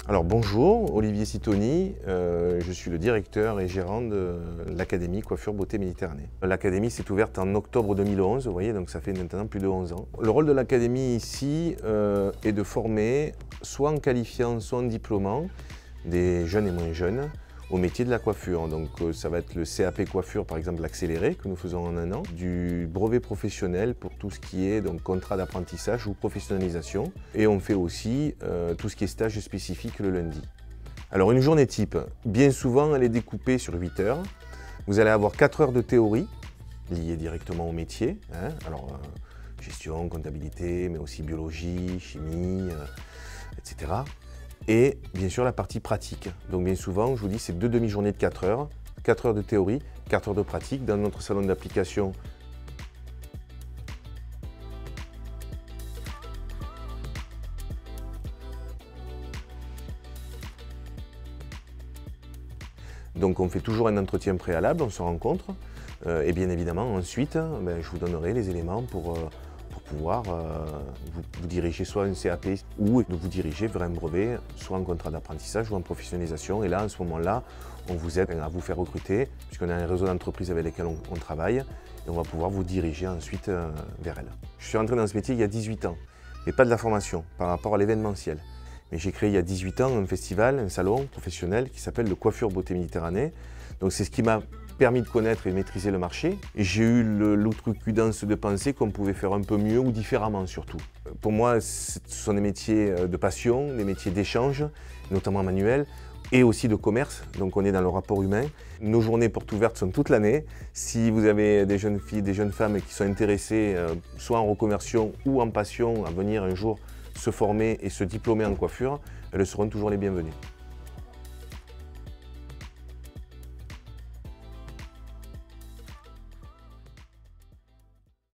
Alors bonjour, Olivier Citoni, je suis le directeur et gérant de l'Académie Coiffure Beauté Méditerranée. L'Académie s'est ouverte en octobre 2011, vous voyez, donc ça fait maintenant plus de 11 ans. Le rôle de l'Académie ici est de former, soit en qualifiant, soit en diplômant, des jeunes et moins jeunes au métier de la coiffure. Donc ça va être le CAP coiffure, par exemple l'accéléré, que nous faisons en un an, du brevet professionnel pour tout ce qui est donc, contrat d'apprentissage ou professionnalisation. Et on fait aussi tout ce qui est stage spécifique le lundi. Alors une journée type, bien souvent elle est découpée sur 8 heures. Vous allez avoir 4 heures de théorie, liées directement au métier. Alors gestion, comptabilité, mais aussi biologie, chimie, etc. Et bien sûr la partie pratique. Donc bien souvent, je vous dis, c'est 2 demi-journées de 4 heures. 4 heures de théorie, 4 heures de pratique dans notre salon d'application. Donc on fait toujours un entretien préalable, on se rencontre. Et bien évidemment, ensuite, je vous donnerai les éléments pour pouvoir vous diriger soit un CAP ou de vous diriger vers un brevet, soit en contrat d'apprentissage ou en professionnalisation. Et là, à ce moment-là, on vous aide à vous faire recruter, puisqu'on a un réseau d'entreprises avec lesquelles on travaille, et on va pouvoir vous diriger ensuite vers elles. Je suis rentré dans ce métier il y a 18 ans, mais pas de la formation, par rapport à l'événementiel. Mais j'ai créé il y a 18 ans un festival, un salon professionnel qui s'appelle le Coiffure Beauté Méditerranée. Donc c'est ce qui m'a permis de connaître et maîtriser le marché. J'ai eu l'outrecuidance de penser qu'on pouvait faire un peu mieux ou différemment surtout. Pour moi, ce sont des métiers de passion, des métiers d'échange, notamment manuels, et aussi de commerce, donc on est dans le rapport humain. Nos journées portes ouvertes sont toute l'année. Si vous avez des jeunes filles, des jeunes femmes qui sont intéressées, soit en reconversion ou en passion, à venir un jour se former et se diplômer en coiffure, elles seront toujours les bienvenues.